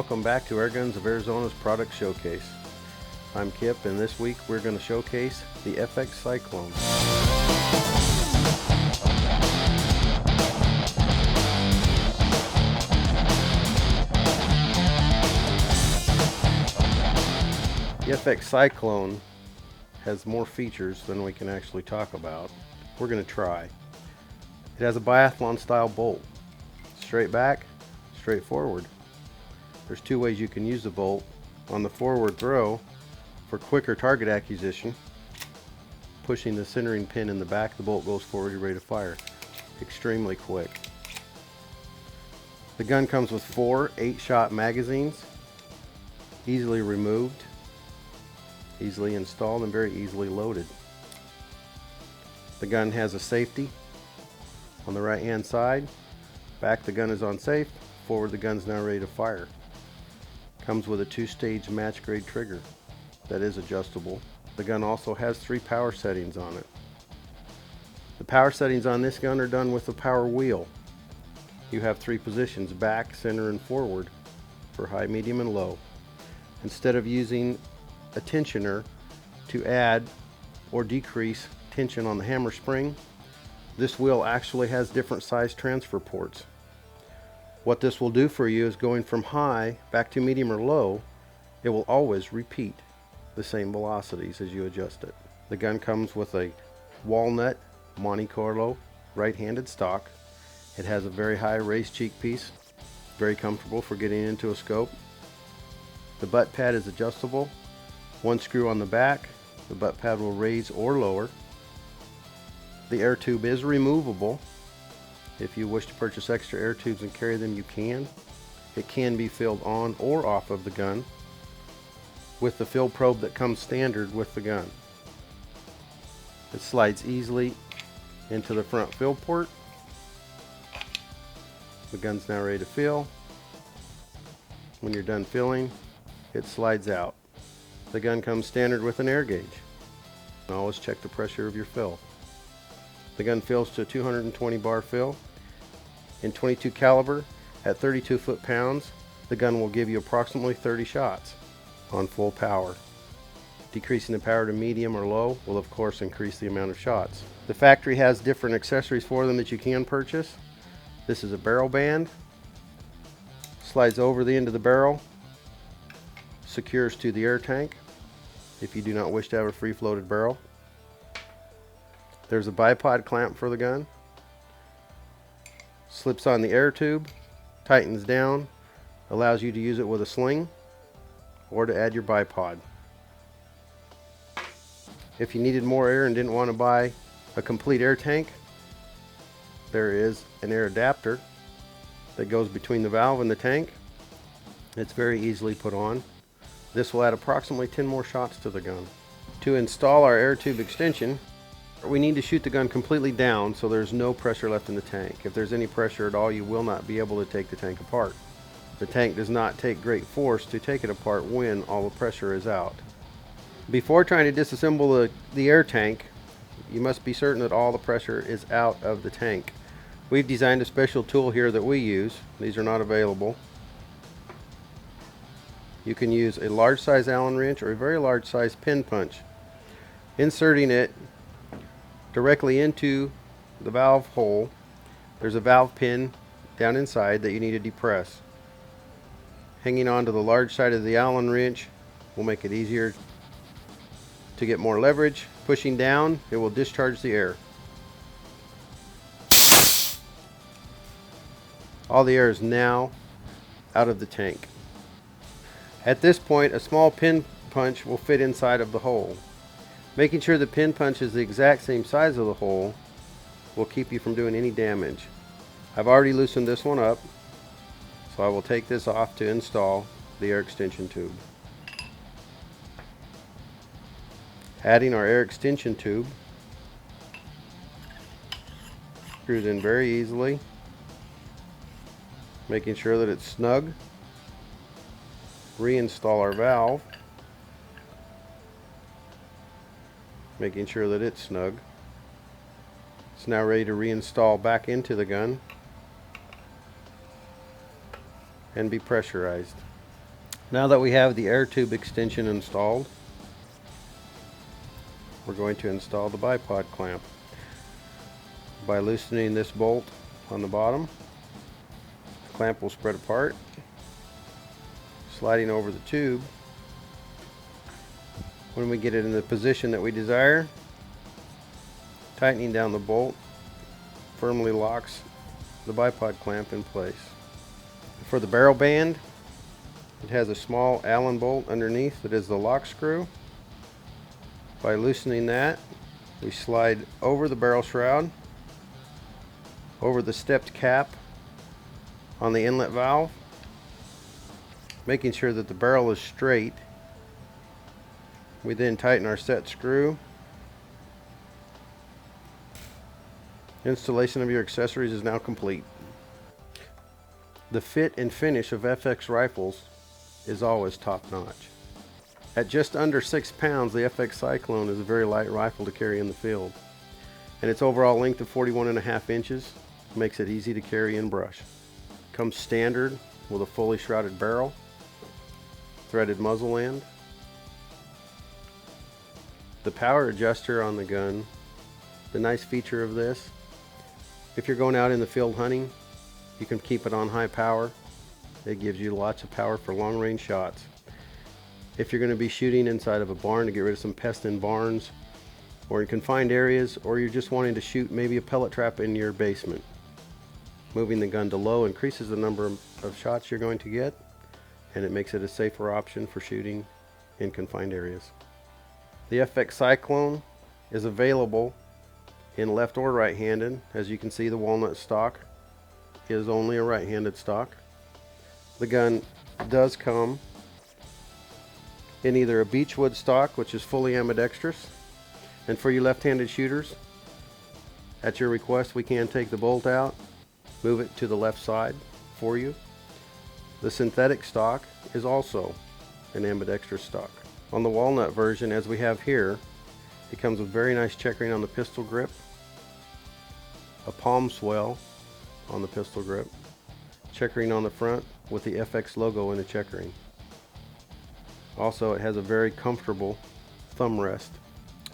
welcome back to Airguns of Arizona's product showcase. I'm Kip, and this week we're going to showcase the FX Cyclone. The FX Cyclone has more features than we can actually talk about. We're going to try. It has a biathlon style bolt. Straight back, straight forward. There's two ways you can use the bolt. On the forward throw, for quicker target acquisition, pushing the centering pin in the back, the bolt goes forward, you're ready to fire. Extremely quick. The gun comes with 4 8-shot magazines, easily removed, easily installed, and very easily loaded. The gun has a safety on the right hand side. Back, the gun is on safe. Forward, the gun's now ready to fire. Comes with a 2-stage match grade trigger that is adjustable. The gun also has 3 power settings on it. The power settings on this gun are done with the power wheel. You have 3 positions: back, center, and forward for high, medium, and low. Instead of using a tensioner to add or decrease tension on the hammer spring, this wheel actually has different size transfer ports. What this will do for you is, going from high back to medium or low, it will always repeat the same velocities as you adjust it. The gun comes with a walnut Monte Carlo right-handed stock. It has a very high raised cheek piece, very comfortable for getting into a scope. The butt pad is adjustable. One screw on the back, the butt pad will raise or lower. The air tube is removable. If you wish to purchase extra air tubes and carry them, you can. It can be filled on or off of the gun with the fill probe that comes standard with the gun. It slides easily into the front fill port. The gun's now ready to fill. When you're done filling, it slides out. The gun comes standard with an air gauge. And always check the pressure of your fill. The gun fills to a 220 bar fill. In 22 caliber at 32 foot-pounds, the gun will give you approximately 30 shots on full power. Decreasing the power to medium or low will of course increase the amount of shots. The factory has different accessories for them that you can purchase. This is a barrel band. Slides over the end of the barrel, secures to the air tank if you do not wish to have a free floated barrel. There's a bipod clamp for the gun. Slips on the air tube, tightens down, allows you to use it with a sling or to add your bipod. If you needed more air and didn't want to buy a complete air tank, there is an air adapter that goes between the valve and the tank. It's very easily put on. This will add approximately 10 more shots to the gun. To install our air tube extension, we need to shoot the gun completely down so there's no pressure left in the tank. If there's any pressure at all, you will not be able to take the tank apart. The tank does not take great force to take it apart when all the pressure is out. Before trying to disassemble the air tank, you must be certain that all the pressure is out of the tank. We've designed a special tool here that we use. These are not available. You can use a large size Allen wrench or a very large size pin punch. Inserting it directly into the valve hole, there's a valve pin down inside that you need to depress. Hanging on to the large side of the Allen wrench will make it easier to get more leverage. Pushing down, it will discharge the air. All the air is now out of the tank. At this point, a small pin punch will fit inside of the hole. Making sure the pin punch is the exact same size of the hole will keep you from doing any damage. I've already loosened this one up, so I will take this off to install the air extension tube. Adding our air extension tube, screws in very easily, making sure that it's snug. Reinstall our valve, making sure that it's snug. It's now ready to reinstall back into the gun and be pressurized. Now that we have the air tube extension installed, we're going to install the bipod clamp. By loosening this bolt on the bottom, the clamp will spread apart, sliding over the tube. When we get it in the position that we desire, tightening down the bolt firmly locks the bipod clamp in place. For the barrel band, it has a small Allen bolt underneath that is the lock screw. By loosening that, we slide over the barrel shroud, over the stepped cap on the inlet valve, making sure that the barrel is straight. We then tighten our set screw. Installation of your accessories is now complete. The fit and finish of FX rifles is always top notch. At just under 6 pounds, the FX Cyclone is a very light rifle to carry in the field, and its overall length of 41.5 inches makes it easy to carry in brush. Comes standard with a fully shrouded barrel, threaded muzzle end. The power adjuster on the gun, the nice feature of this, if you're going out in the field hunting, you can keep it on high power. It gives you lots of power for long range shots. If you're going to be shooting inside of a barn to get rid of some pests in barns, or in confined areas, or you're just wanting to shoot maybe a pellet trap in your basement, moving the gun to low increases the number of shots you're going to get, and it makes it a safer option for shooting in confined areas. The FX Cyclone is available in left or right-handed. As you can see, the walnut stock is only a right-handed stock. The gun does come in either a beechwood stock, which is fully ambidextrous, and for you left-handed shooters, at your request, we can take the bolt out, move it to the left side for you. The synthetic stock is also an ambidextrous stock. On the walnut version, as we have here, it comes with very nice checkering on the pistol grip, a palm swell on the pistol grip, checkering on the front with the FX logo in the checkering. Also, it has a very comfortable thumb rest.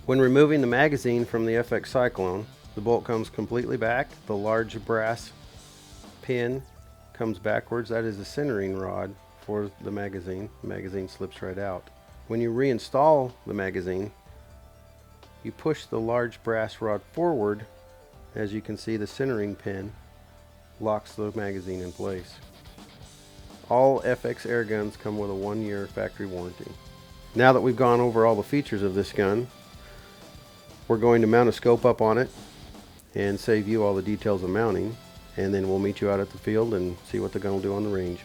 When removing the magazine from the FX Cyclone, the bolt comes completely back. The large brass pin comes backwards. That is the centering rod for the magazine. The magazine slips right out. When you reinstall the magazine, you push the large brass rod forward. As you can see, the centering pin locks the magazine in place. All FX air guns come with a 1-year factory warranty. Now that we've gone over all the features of this gun, we're going to mount a scope up on it and save you all the details of mounting, and then we'll meet you out at the field and see what the gun will do on the range.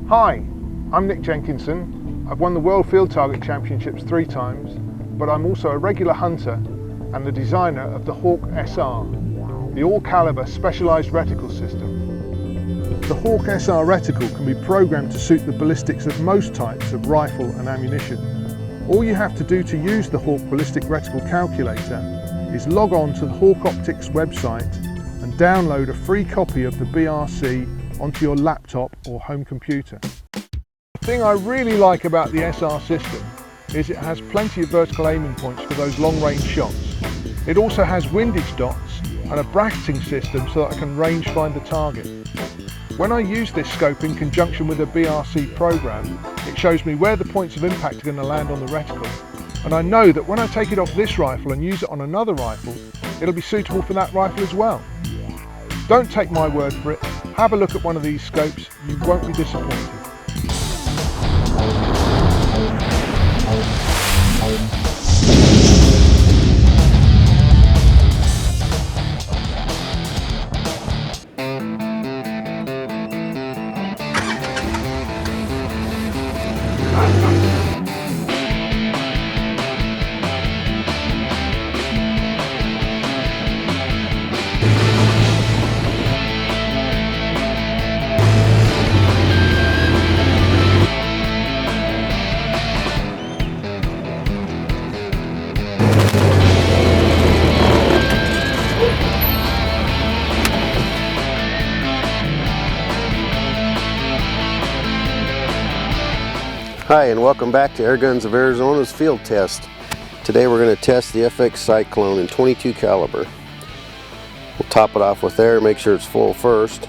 Hi, I'm Nick Jenkinson. I've won the World Field Target Championships 3 times, but I'm also a regular hunter and the designer of the Hawk SR, the all-caliber specialised reticle system. The Hawk SR reticle can be programmed to suit the ballistics of most types of rifle and ammunition. All you have to do to use the Hawk Ballistic Reticle Calculator is log on to the Hawk Optics website and download a free copy of the BRC onto your laptop or home computer. The thing I really like about the SR system is it has plenty of vertical aiming points for those long range shots. It also has windage dots and a bracketing system so that I can range find the target. When I use this scope in conjunction with a BRC program, it shows me where the points of impact are going to land on the reticle, and I know that when I take it off this rifle and use it on another rifle, it'll be suitable for that rifle as well. Don't take my word for it, have a look at one of these scopes, you won't be disappointed. Hi, and welcome back to Airguns of Arizona's field test. Today we're going to test the FX Cyclone in 22 caliber. We'll top it off with air, make sure it's full first.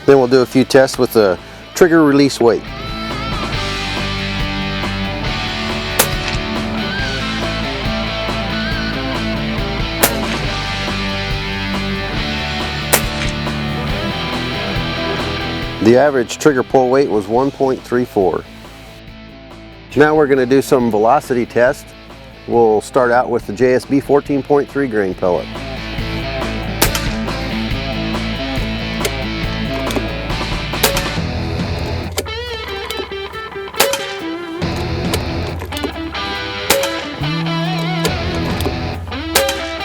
Then we'll do a few tests with the trigger release weight. The average trigger pull weight was 1.34. Now we're going to do some velocity tests. We'll start out with the JSB 14.3 grain pellet.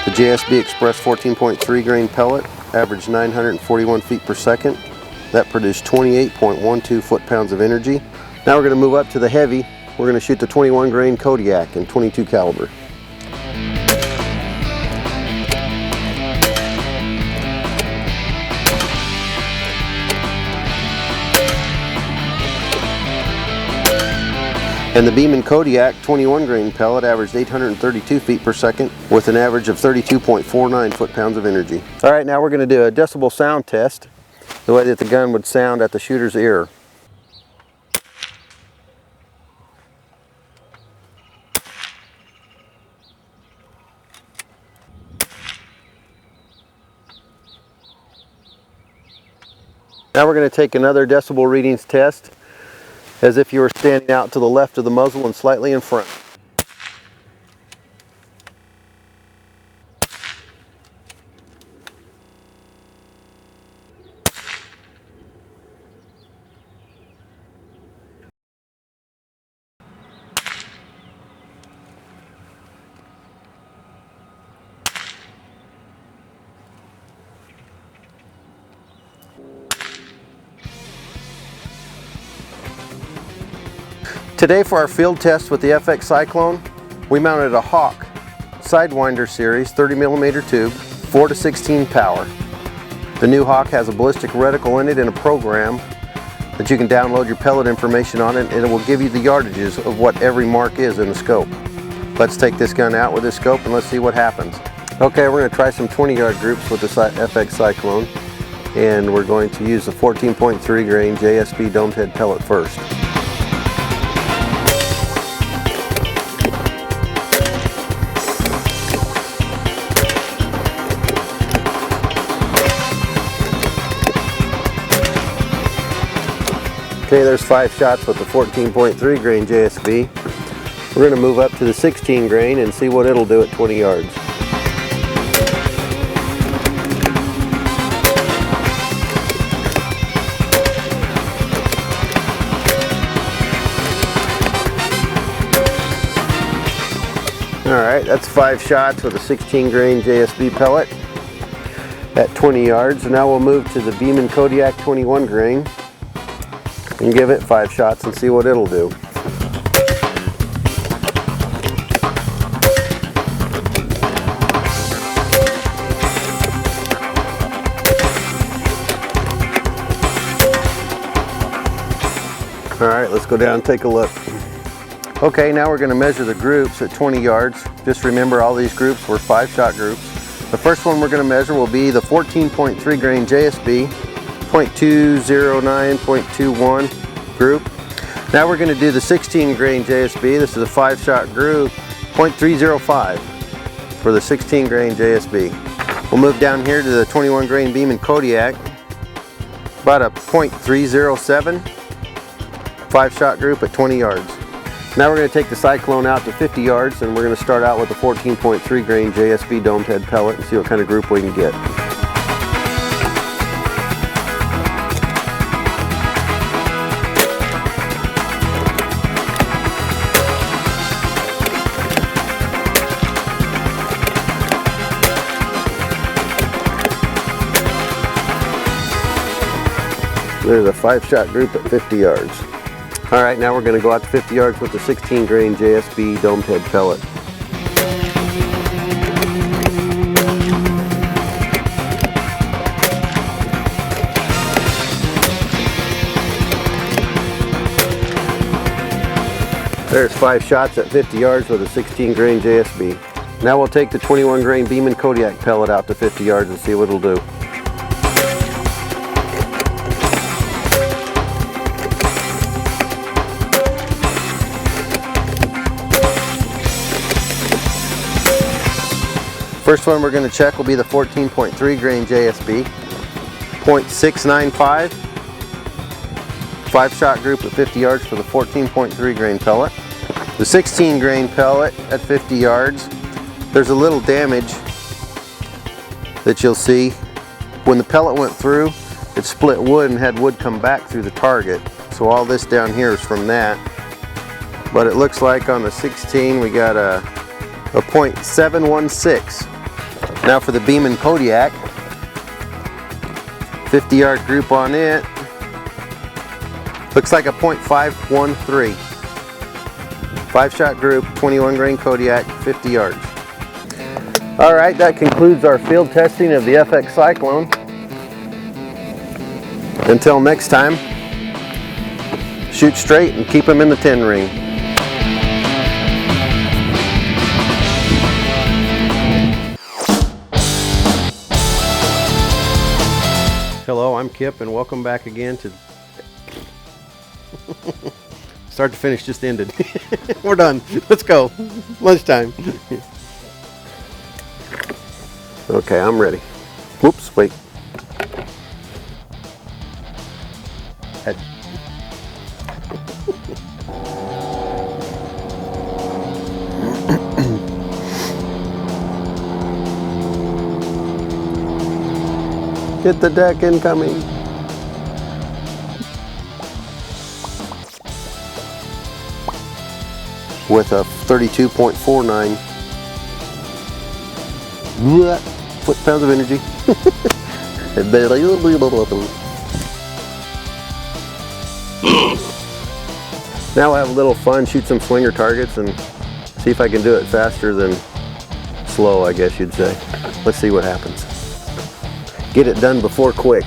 The JSB Express 14.3 grain pellet averaged 941 feet per second. That produced 28.12 foot-pounds of energy. Now we're going to move up to the heavy. We're going to shoot the 21 grain Kodiak in 22 caliber. And the Beeman Kodiak 21 grain pellet averaged 832 feet per second with an average of 32.49 foot-pounds of energy. All right, now we're going to do a decibel sound test, the way that the gun would sound at the shooter's ear. Now we're going to take another decibel readings test as if you were standing out to the left of the muzzle and slightly in front. Today for our field test with the FX Cyclone, we mounted a Hawk Sidewinder series 30mm tube, 4 to 16 power. The new Hawk has a ballistic reticle in it and a program that you can download your pellet information on it, and it will give you the yardages of what every mark is in the scope. Let's take this gun out with this scope and let's see what happens. Okay, we're going to try some 20-yard groups with the FX Cyclone, and we're going to use the 14.3 grain JSB domed head pellet first. Okay, there's 5 shots with the 14.3 grain JSB. We're going to move up to the 16 grain and see what it'll do at 20 yards. Alright, that's 5 shots with a 16 grain JSB pellet at 20 yards. Now we'll move to the Beeman Kodiak 21 grain and give it 5 shots and see what it'll do. Alright, let's go down and take a look. Okay, now we're going to measure the groups at 20 yards. Just remember, all these groups were 5-shot groups. The first one we're going to measure will be the 14.3 grain JSB, 0.209, 0.21 group. Now we're going to do the 16 grain JSB. This is a 5-shot group, 0.305 for the 16 grain JSB. We'll move down here to the 21 grain Beeman Kodiak, about a 0.307, 5-shot group at 20 yards. Now we're going to take the Cyclone out to 50 yards, and we're going to start out with the 14.3 grain JSB domed head pellet and see what kind of group we can get. There's a 5-shot group at 50 yards. Alright, now we're going to go out to 50 yards with the 16 grain JSB domed head pellet. There's 5 shots at 50 yards with a 16 grain JSB. Now we'll take the 21 grain Beeman Kodiak pellet out to 50 yards and see what it'll do. First one we're going to check will be the 14.3 grain JSB. 0.695. 5-shot group at 50 yards for the 14.3 grain pellet. The 16 grain pellet at 50 yards, there's a little damage that you'll see. When the pellet went through, it split wood and had wood come back through the target. So all this down here is from that. But it looks like on the 16 we got a 0.716. Now for the Beeman Kodiak, 50 yard group on it. Looks like a 0.513. 5-shot group, 21 grain Kodiak, 50 yards. All right, that concludes our field testing of the FX Cyclone. Until next time, shoot straight and keep them in the 10 ring. Hello, I'm Kip and welcome back again to start to finish just ended. We're done. Let's go. Lunchtime. Okay, I'm ready. Whoops, wait. Head. Hit the deck incoming. With a 32.49 foot-pounds of energy. Now we'll have a little fun, shoot some swinger targets and see if I can do it faster than slow, I guess you'd say. Let's see what happens. Get it done before quick.